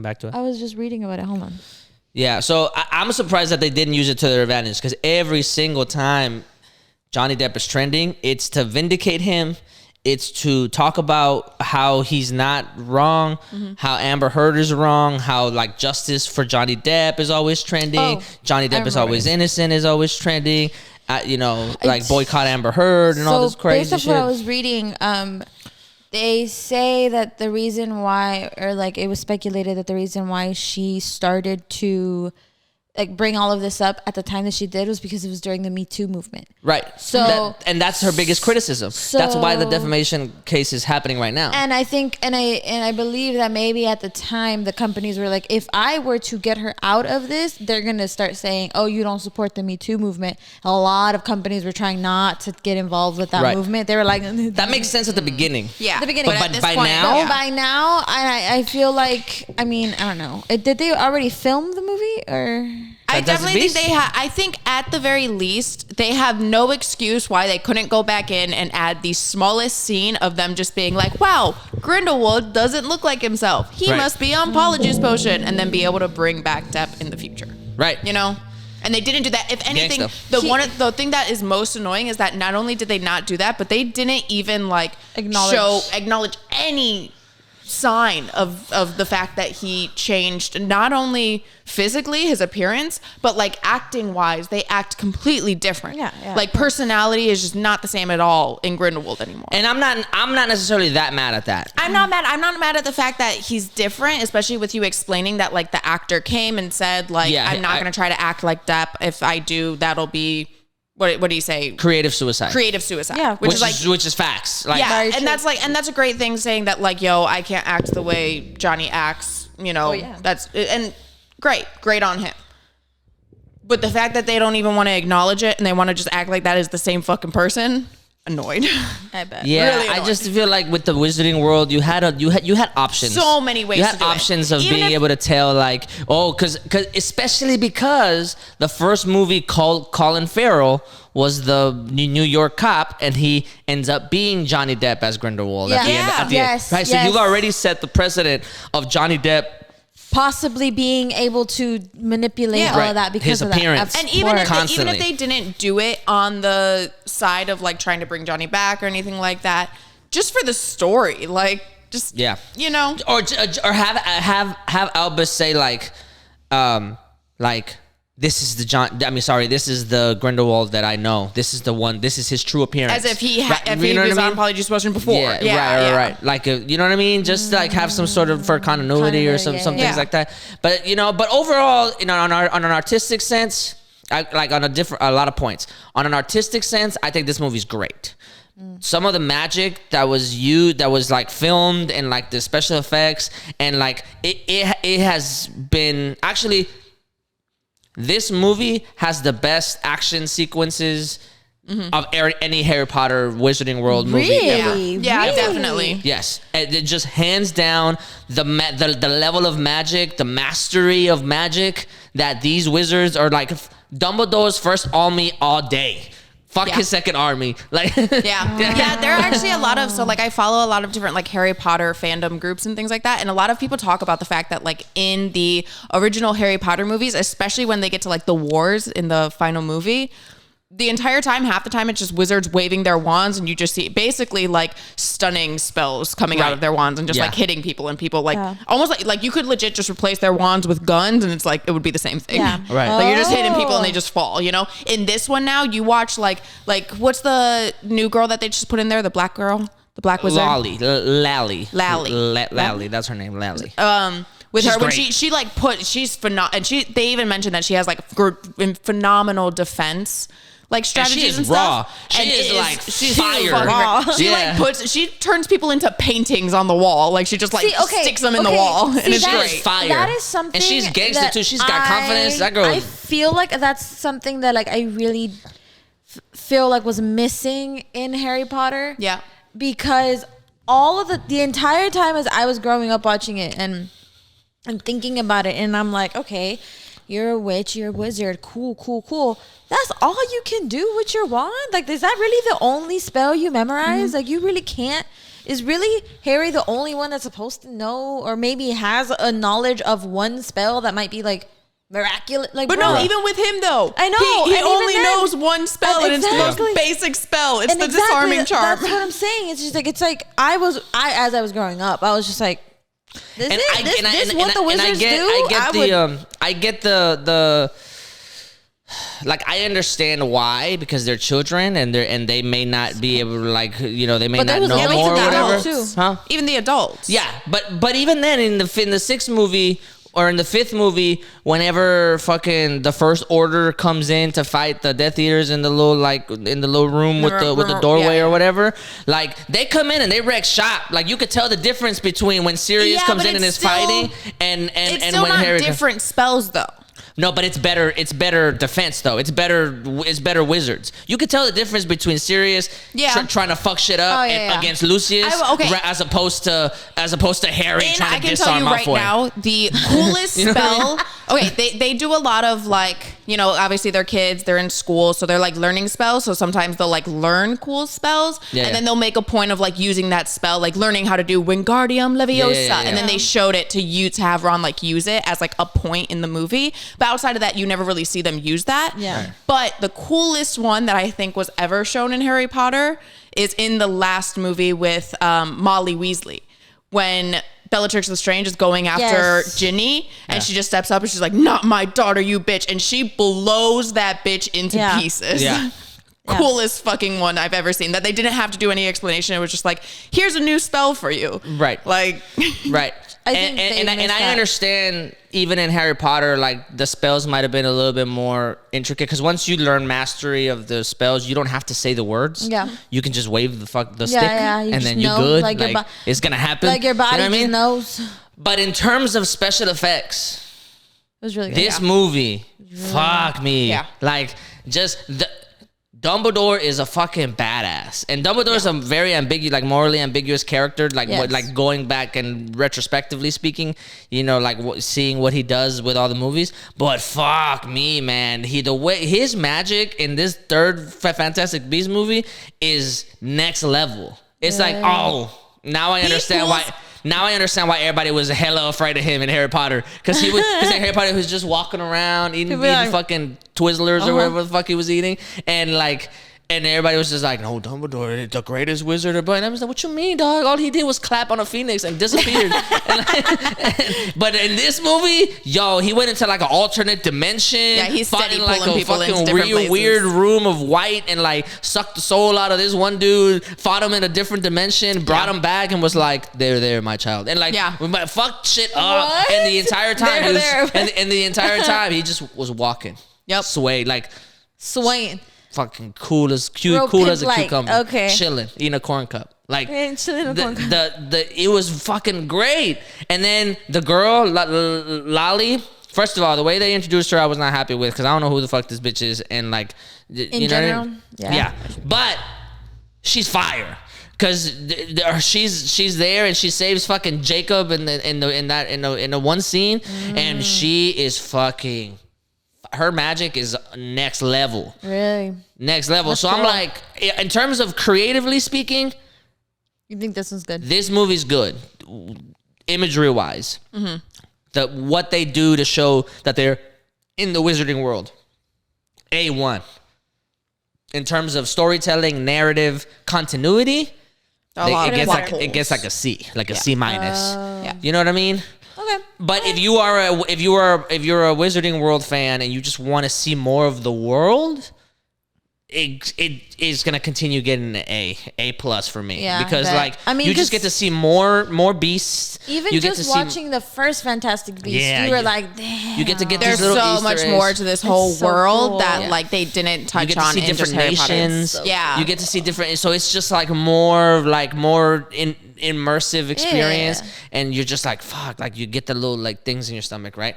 come back to it. I was just reading about it. Hold on. Yeah, so I'm surprised that they didn't use it to their advantage, because every single time Johnny Depp is trending, it's to vindicate him. It's to talk about how he's not wrong, how Amber Heard is wrong, how like justice for Johnny Depp is always trending. Johnny Depp is always innocent is always trending. Like boycott Amber Heard and all this crazy shit. Based on what I was reading, they say that the reason why, or like it was speculated that the reason why she started to like bring all of this up at the time that she did was because it was during the Me Too movement. Right. So and that's her biggest criticism. That's why the defamation case is happening right now. And I think and I believe that maybe at the time the companies were like, if I were to get her out of this, they're gonna start saying, oh, you don't support the Me Too movement. A lot of companies were trying not to get involved with that movement. They were like, that makes sense at the beginning. Yeah. At the beginning. But by now, by now, I feel like, I mean, I don't know. Did they already film the movie or? I definitely think they have. I think at the very least, they have no excuse why they couldn't go back in and add the smallest scene of them just being like, wow, Grindelwald doesn't look like himself. He must be on Polyjuice Potion, and then be able to bring back Depp in the future. Right. You know? And they didn't do that. If anything, the thing that is most annoying is that not only did they not do that, but they didn't even like acknowledge any sign of the fact that he changed, not only physically his appearance, but like acting wise, they act completely different. Yeah. Like personality is just not the same at all in Grindelwald anymore. And I'm not necessarily that mad at that. I'm not mad at the fact that he's different, especially with you explaining that like the actor came and said like, I'm not going to try to act like Depp. If I do, that'll be what do you say? Creative suicide. Yeah, which is facts. Like, yeah, and that's a great thing, saying that like, yo, I can't act the way Johnny acts. You know, that's and great on him. But the fact that they don't even want to acknowledge it and they want to just act like that is the same fucking person. Annoyed. I bet. Yeah, really I just feel like with the Wizarding World, you had options. So many ways. You had options of being able to tell like, because especially because the first movie called Colin Farrell was the New York cop, and he ends up being Johnny Depp as Grindelwald at the end. Right, so you've already set the precedent of Johnny Depp possibly being able to manipulate all of that because his appearance. And even if they didn't do it on the side of like trying to bring Johnny back or anything like that, just for the story, like just you know, or have Albus say like this is the Grindelwald that I know. This is the one. This is his true appearance. As if he was on Polyjuice Potion before. Right. Like, you know what I mean? Just like have some sort of for continuity or some things like that. But but overall, on an artistic sense, a lot of points. On an artistic sense, I think this movie's great. Some of the magic that was like filmed, and like the special effects, and like it has been actually. This movie has the best action sequences of any Harry Potter Wizarding World movie ever. Yeah, definitely. Yes, it just hands down the level of magic, the mastery of magic that these wizards are like. Dumbledore's first army all day. Fuck his second army. Like there are actually a lot of, so like I follow a lot of different like Harry Potter fandom groups and things like that, and a lot of people talk about the fact that like in the original Harry Potter movies, especially when they get to like the wars in the final movie, the entire time, half the time, it's just wizards waving their wands, and you just see basically like stunning spells coming out of their wands and just like hitting people, and people like almost like you could legit just replace their wands with guns, and it's like it would be the same thing. Yeah. Right. Like you're just hitting people and they just fall. You know. In this one now, you watch like what's the new girl that they just put in there? The black girl, the black wizard. Lally. Lally. That's her name. Lally. With she's her, when great. she's phenomenal, and they even mentioned that she has like phenomenal defense. Like strategies and raw. stuff. She's fire. She turns people into paintings on the wall. Like she just sticks them in the wall. And it's great. Fire. That is something. And she's gangster too. She's got confidence. That girl. I feel like that's something that like I really feel like was missing in Harry Potter. Yeah. Because all of the entire time as I was growing up watching it and thinking about it, and I'm like, okay, you're a witch, you're a wizard, cool. That's all you can do with your wand? Like, is that really the only spell you memorize? Like, you really can't is really Harry the only one that's supposed to know, or maybe has a knowledge of one spell that might be like miraculous? Like, but bro, no, even with him though, I know he and only even then- knows one spell, and it's the Exactly. most basic spell. It's and the exactly, disarming charm. That's what I'm saying. It's like as I was growing up, I was just like, this is what the wizards do. I get the like, I understand why, because they're children and they may not be able to, like, you know, they may But not there was know limits more to or that whatever. too. Huh? Even the adults. Yeah, but even then in the sixth movie or in the fifth movie, whenever fucking the First Order comes in to fight the Death Eaters in the little room with the doorway or whatever, like, they come in and they wreck shop. Like, you could tell the difference between when Sirius comes in and is fighting and it's and still when not Harry different spells though. No, but it's better defense though. It's better wizards. You could tell the difference between Sirius trying to fuck shit up against Lucius as opposed to Harry And trying I to can tell disarm you right Malfoy. now, the coolest You know what I spell. Okay, they do a lot of, like, you know, obviously they're kids, they're in school, so they're like learning spells. So sometimes they'll like learn cool spells, and then they'll make a point of like using that spell, like learning how to do Wingardium Leviosa, and then they showed it to have Ron like use it as like a point in the movie. But outside of that, you never really see them use that. Yeah. Right. But the coolest one that I think was ever shown in Harry Potter is in the last movie with Molly Weasley, when Bellatrix Lestrange is going after Ginny, and she just steps up and she's like, "Not my daughter, you bitch," and she blows that bitch into pieces. Yeah. Coolest fucking one I've ever seen, that they didn't have to do any explanation. It was just like, here's a new spell for you. Right. Like, right. I think I understand, even in Harry Potter, like, the spells might have been a little bit more intricate, because once you learn mastery of the spells, you don't have to say the words. Yeah. You can just wave the stick, you and just then you're know, good. like, it's gonna happen. Like, your body you know what I mean? just knows. But in terms of special effects, It was really good. this movie, fuck me. Yeah. Like, Dumbledore is a fucking badass, and Dumbledore is a very ambiguous, like, morally ambiguous character. Like, like, going back and retrospectively speaking, you know, like, seeing what he does with all the movies. But fuck me, man, the way his magic in this third Fantastic Beasts movie is next level. It's like, oh, now I understand why. Now I understand why everybody was hella afraid of him in Harry Potter, because Harry Potter was just walking around eating fucking Twizzlers or whatever the fuck he was eating, and like. And everybody was just like, "No, Dumbledore, the greatest wizard." But I was like, "What you mean, dog? All he did was clap on a phoenix and disappeared." But in this movie, yo, he went into like an alternate dimension. Yeah, he's steady like pulling a people into fucking different places. weird room of white, and like sucked the soul out of this one dude. Fought him in a different dimension, brought him back, and was like, "There, my child." And like, we might fuck shit up. What? And the entire time, There. the entire time, he just was walking. Yep. Swayed, like Swaying. fucking cool as a cucumber. Okay. Chilling, eating a corn cup. Like, chilling in a corn cup. it was fucking great. And then the girl, Lolly, first of all, the way they introduced her, I was not happy with, because I don't know who the fuck this bitch is. And like, In general, yeah. But she's fire. Cause she's there, and she saves fucking Jacob in the one scene, and she is fucking. Her magic is next level. Really? Next level. That's so cool. I'm like, in terms of creatively speaking, You think this one's good? this movie's good, imagery wise. What they do to show that they're in the wizarding world, A1. In terms of storytelling, narrative, continuity, it gets like a C, like a C minus. You know what I mean? Okay. But if you're a Wizarding World fan and you just want to see more of the world, it is gonna continue getting an A plus for me. Yeah, because but, like, I mean, you just get to see more beasts. Even you get just to watching the first Fantastic Beasts, you were like, damn. You get to get There's these little so Easter much eggs. more to this whole so world cool. that like they didn't touch You get to on see in different just Harry Potter. nations. Yeah, you get to see different. So it's just like more immersive experience, and you're just like, fuck, like you get the little like things in your stomach, right?